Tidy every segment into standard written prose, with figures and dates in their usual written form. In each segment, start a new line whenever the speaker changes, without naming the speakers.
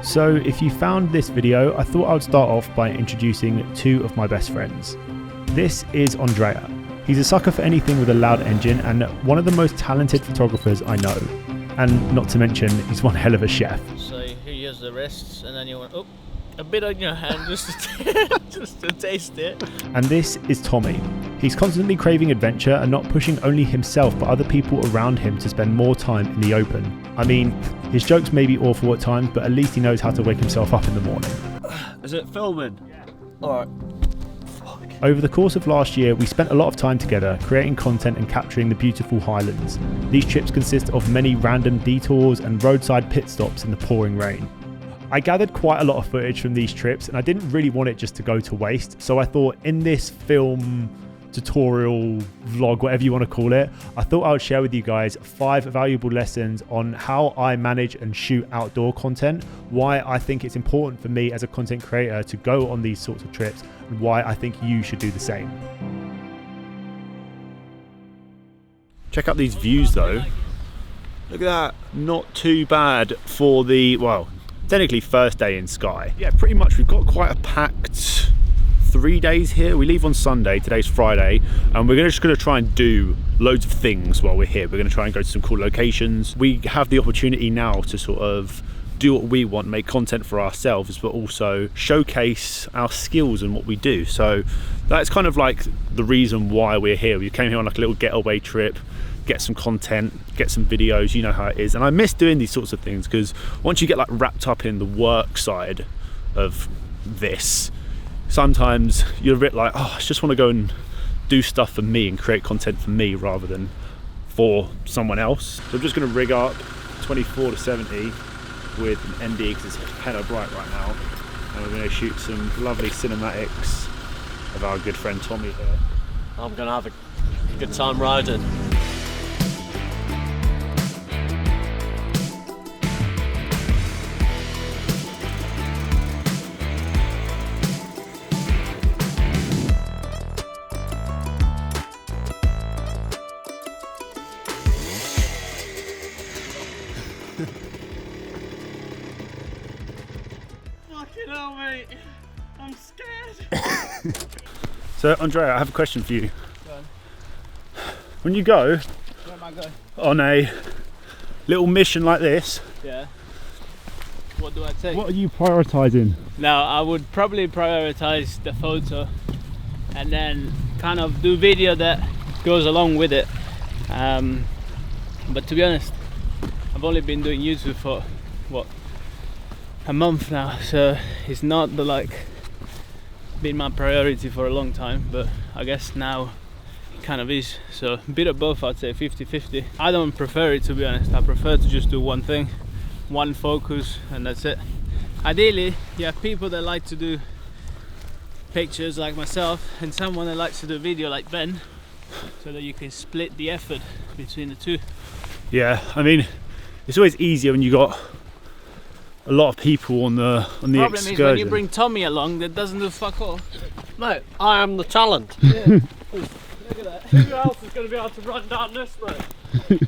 So if you found this video, I thought I would start off by introducing two of my best friends. This is Andrea. He's a sucker for anything with a loud engine and one of the most talented photographers I know. And not to mention, he's one hell of a chef.
So here's the wrists, and then you want a bit on your hand just to taste it.
And this is Tommy. He's constantly craving adventure and not pushing only himself but other people around him to spend more time in the open. I mean, his jokes may be awful at times, but at least he knows how to wake himself up in the morning.
Is it filming?
Yeah.
Alright.
Over the course of last year, we spent a lot of time together creating content and capturing the beautiful Highlands. These trips consist of many random detours and roadside pit stops in the pouring rain. I gathered quite a lot of footage from these trips and I didn't really want it just to go to waste, so I thought in this film, tutorial, vlog, whatever you want to call it, I thought I would share with you guys 5 valuable lessons on how I manage and shoot outdoor content, why I think it's important for me as a content creator to go on these sorts of trips, and why I think you should do the same. Check out these views though. Look at that. Not too bad for the, well, technically first day in Skye. Yeah, pretty much we've got quite a packed 3 days here. We leave on Sunday, today's Friday, and we're just going to try and do loads of things while we're here. We're going to try and go to some cool locations. We have the opportunity now to sort of do what we want, make content for ourselves, but also showcase our skills and what we do. So that's kind of like the reason why we're here. We came here on like a little getaway trip, get some content, get some videos, you know how it is. And I miss doing these sorts of things because once you get like wrapped up in the work side of this, sometimes you're a bit like, oh, I just want to go and do stuff for me and create content for me rather than for someone else. So I'm just going to rig up 24 to 70 with an ND because it's hella bright right now, and we're going to shoot some lovely cinematics of our good friend Tommy here.
I'm going to have a good time riding.
Fucking hell, mate. I'm scared.
So, Andrea, I have a question for you.
Go on.
When you go
Where am I going?
on a little mission like this,
Yeah. What do I take?
what are you prioritising?
Now, I would probably prioritize the photo and then kind of do video that goes along with it. But to be honest, I've only been doing YouTube for what, a month now, so it's not the been my priority for a long time, but I guess now it kind of is. So a bit of both, I'd say 50-50. I don't prefer it, to be honest. I prefer to just do one thing, one focus, and that's it. Ideally, you have people that like to do pictures like myself and someone that likes to do video like Ben, so that you can split the effort between the two.
Yeah, I mean, it's always easier when you got a lot of people on the
Problem
excursion.
is when you bring Tommy along that doesn't do fuck all.
Mate, I am the talent.
Yeah. Look at that. Who else is going to be able to run down this, mate?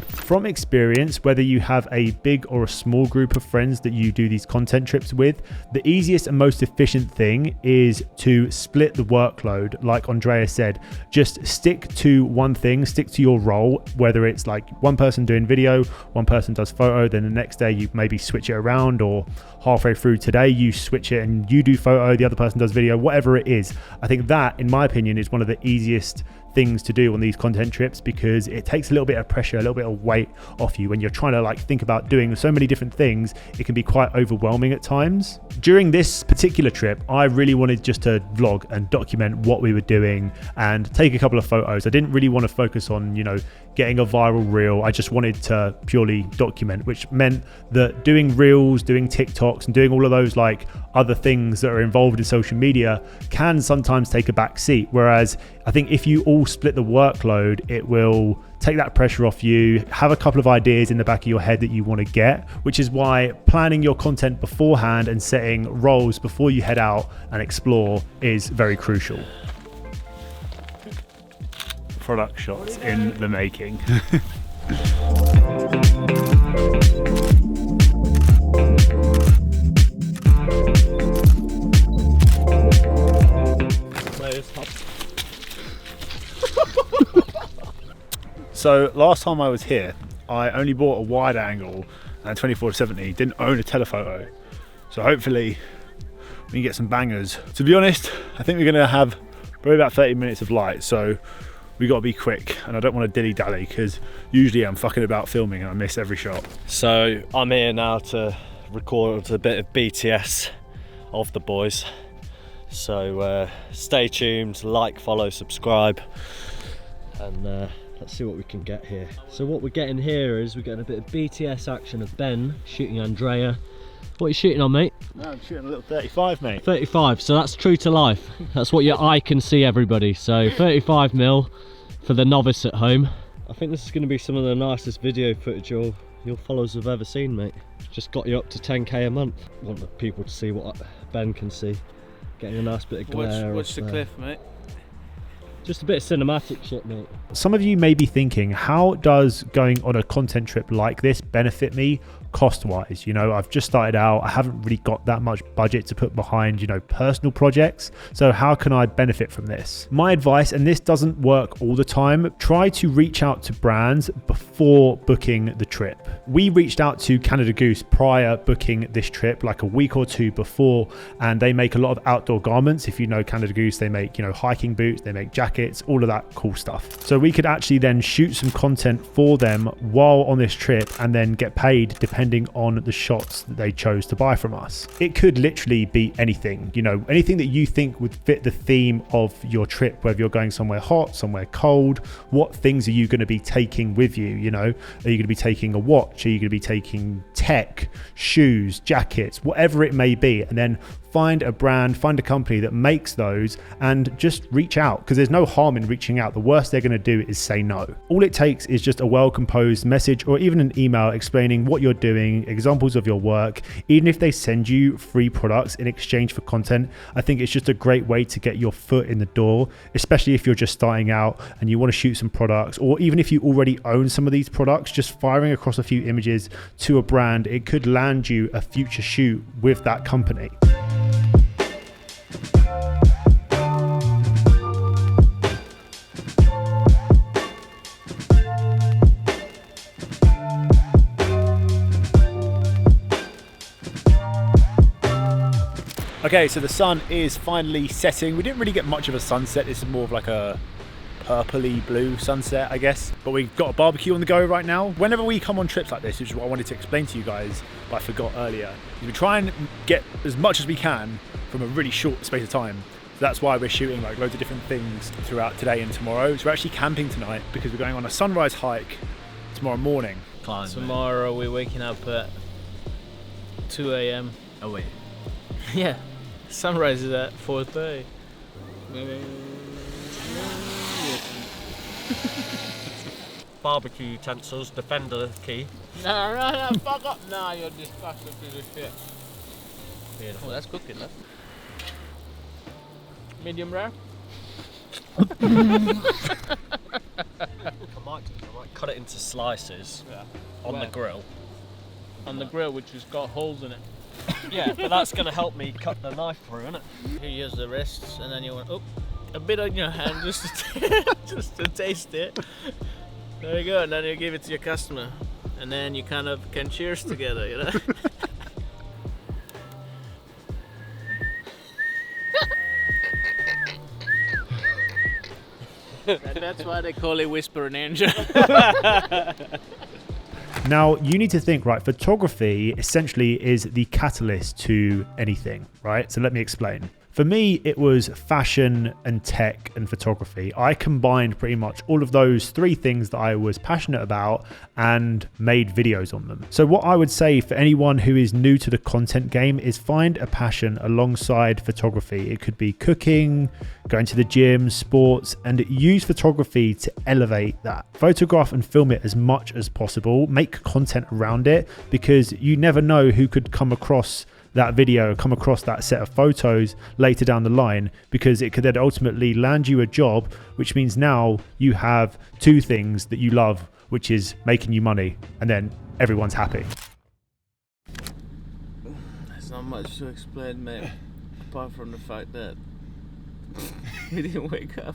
From experience, whether you have a big or a small group of friends that you do these content trips with, the easiest and most efficient thing is to split the workload. Like Andrea said, just stick to one thing, stick to your role, whether it's like one person doing video, one person does photo, then the next day you maybe switch it around, or halfway through today you switch it and you do photo, the other person does video, whatever it is. I think that, in my opinion, is one of the easiest things to do on these content trips, because it takes a little bit of pressure, a little bit of weight off you when you're trying to like think about doing so many different things. It can be quite overwhelming at times. During this particular trip, I really wanted just to vlog and document what we were doing and take a couple of photos. I didn't really want to focus on, you know, getting a viral reel. I just wanted to purely document, which meant that doing reels, doing TikToks, and doing all of those like other things that are involved in social media can sometimes take a back seat. Whereas I think if you all split the workload, it will take that pressure off you, have a couple of ideas in the back of your head that you want to get, which is why planning your content beforehand and setting roles before you head out and explore is very crucial. Product shots in the making. So last time I was here, I only bought a wide angle and 24-70, didn't own a telephoto. So hopefully we can get some bangers. To be honest, I think we're gonna have probably about 30 minutes of light, so we gotta be quick, and I don't want to dilly-dally because usually I'm fucking about filming and I miss every shot.
So I'm here now to record a bit of BTS of the boys. So stay tuned, like, follow, subscribe, and let's see what we can get here. So what we're getting here is we're getting a bit of BTS action of Ben shooting Andrea. What are you shooting on, mate?
No, I'm shooting a little 35, mate.
35, so that's true to life. That's what your eye can see, everybody. So 35mm for the novice at home. I think this is going to be some of the nicest video footage your followers have ever seen, mate. Just got you up to 10k a month. I want the people to see what Ben can see. Getting a nice bit of glare.
Watch the cliff, mate.
Just a bit of cinematic shit, mate.
Some of you may be thinking, how does going on a content trip like this benefit me cost-wise? You know, I've just started out, I haven't really got that much budget to put behind, you know, personal projects. So how can I benefit from this? My advice, and this doesn't work all the time, try to reach out to brands before booking the trip. We reached out to Canada Goose prior booking this trip, like a week or two before, and they make a lot of outdoor garments. If you know Canada Goose, they make, you know, hiking boots, they make jackets, all of that cool stuff. So we could actually then shoot some content for them while on this trip and then get paid depending on the shots that they chose to buy from us. It could literally be anything, you know, anything that you think would fit the theme of your trip, whether you're going somewhere hot, somewhere cold. What things are you going to be taking with you? You know, are you going to be taking a watch? Are you going to be taking tech, shoes, jackets, whatever it may be? And then find a brand, find a company that makes those and just reach out, because there's no harm in reaching out. The worst they're going to do is say no. All it takes is just a well-composed message or even an email explaining what you're doing, examples of your work. Even if they send you free products in exchange for content, I think it's just a great way to get your foot in the door, especially if you're just starting out and you want to shoot some products, or even if you already own some of these products, just firing across a few images to a brand, it could land you a future shoot with that company. Okay, so the sun is finally setting. We didn't really get much of a sunset. This is more of like a purpley blue sunset, I guess. But we've got a barbecue on the go right now. Whenever we come on trips like this, which is what I wanted to explain to you guys, but I forgot earlier, is we try and get as much as we can from a really short space of time. So that's why we're shooting like loads of different things throughout today and tomorrow. So we're actually camping tonight because we're going on a sunrise hike tomorrow morning.
Tomorrow we're waking up at 2 a.m.
Oh wait.
Yeah. Sunrise is at 4:30.
Barbecue utensils, defender key.
No, fuck up. Nah, you're disgusting piece of shit.
Beautiful.
Oh, that's cooking, look. Medium rare?
I might cut it into slices on the grill.
On the grill, which has got holes in it.
Yeah, but that's going to help me cut the knife through, isn't it?
You use the wrists and then you want a bit on your hand just to taste it. There you go, and then you give it to your customer. And then you kind of can cheers together, you know? And that's why they call it Whispering Angel.
Now, you need to think, right, photography essentially is the catalyst to anything, right? So let me explain. For me, it was fashion and tech and photography. I combined pretty much all of those three things that I was passionate about and made videos on them. So what I would say for anyone who is new to the content game is find a passion alongside photography. It could be cooking, going to the gym, sports, and use photography to elevate that. Photograph and film it as much as possible. Make content around it, because you never know who could come across that video, come across that set of photos later down the line, because it could then ultimately land you a job, which means now you have two things that you love, which is making you money, and then everyone's happy.
There's not much to explain, mate, apart from the fact that He didn't wake up.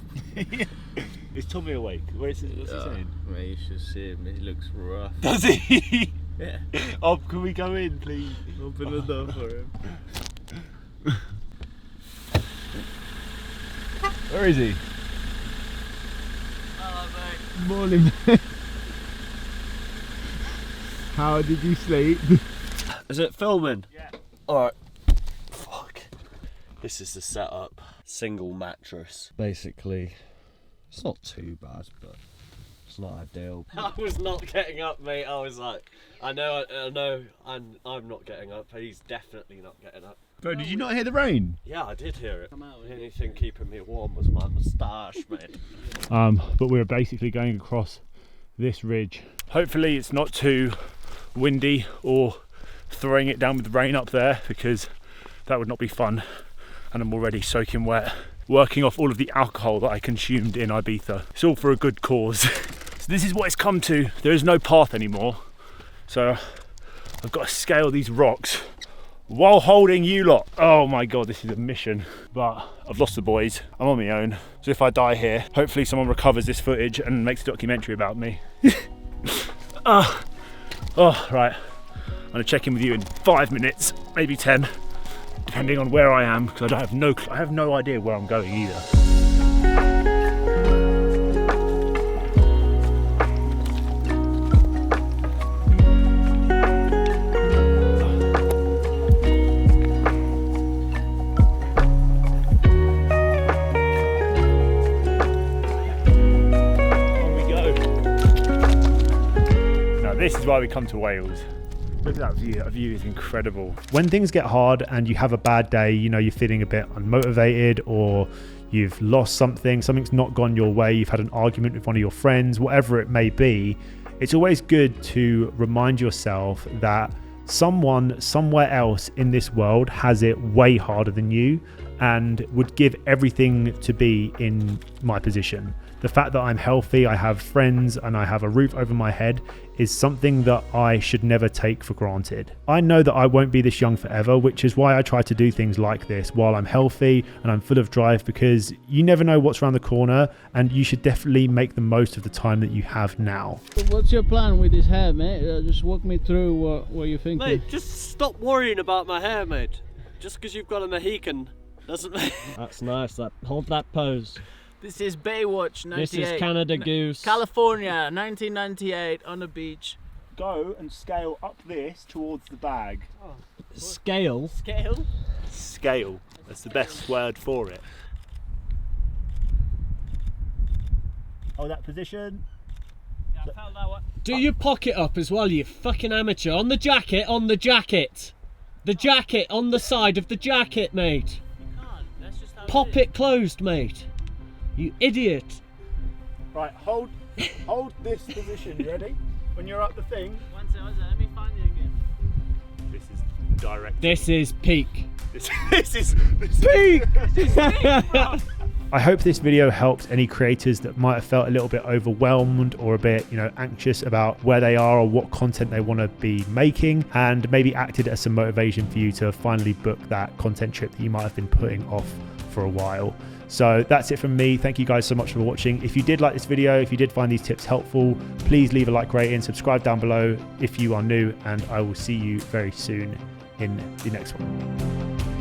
Is Tommy awake? What's he saying?
Mate, you should see him. He looks rough.
Does he?
Yeah.
Oh, can we go in, please?
Open the door for him.
Where is he?
Hello, mate.
Morning. How did you sleep?
Is it filming?
Yeah.
Alright. Fuck. This is the setup. Single mattress. Basically, it's not too bad, but it's not ideal. I was not getting up, mate. I was like, I know, I'm not getting up. He's definitely not getting up.
Bro, did you not hear the rain?
Yeah, I did hear it.
Come out,
The only thing keeping me warm was my moustache, mate.
But we're basically going across this ridge. Hopefully it's not too windy or throwing it down with rain up there, because that would not be fun, and I'm already soaking wet, working off all of the alcohol that I consumed in Ibiza. It's all for a good cause. So this is what it's come to. There is no path anymore, so I've got to scale these rocks while holding you lot. Oh my god, this is a mission. But I've lost the boys, I'm on my own, so if I die here, hopefully someone recovers this footage and makes a documentary about me. Right, I'm gonna check in with you in 5 minutes, maybe 10, depending on where I am, because I have no idea where I'm going either. This is why we come to Wales. Look at that view. That view is incredible. When things get hard and you have a bad day, you know, you're feeling a bit unmotivated, or you've lost something's not gone your way, you've had an argument with one of your friends, whatever it may be, it's always good to remind yourself that someone somewhere else in this world has it way harder than you and would give everything to be in my position. The fact that I'm healthy, I have friends, and I have a roof over my head is something that I should never take for granted. I know that I won't be this young forever, which is why I try to do things like this while I'm healthy and I'm full of drive, because you never know what's around the corner, and you should definitely make the most of the time that you have now.
What's your plan with this hair, mate? Just walk me through what you're thinking.
Mate, just stop worrying about my hair, mate. Just because you've got a Mohican doesn't mean... That's nice, hold that pose.
This is Baywatch 98.
This is Canada Goose.
California, 1998, on the beach.
Go and scale up this towards the bag.
Oh.
Scale?
Scale?
Scale. That's the best word for it. Hold that position.
Yeah, I felt that one.
Do your pocket up as well, you fucking amateur. On the jacket, on the jacket. The jacket on the side of the jacket, mate.
You can't. That's just how
Pop it closed, mate. You idiot.
Right, hold this position, you ready? When you're up the thing.
One second, let me find you again.
This is direct.
This is peak.
This is peak! I hope this video helped any creators that might have felt a little bit overwhelmed or a bit, anxious about where they are or what content they want to be making, and maybe acted as some motivation for you to finally book that content trip that you might have been putting off for a while. So that's it from me. Thank you guys so much for watching. If you did like this video, if you did find these tips helpful, please leave a like rating, subscribe down below if you are new, and I will see you very soon in the next one.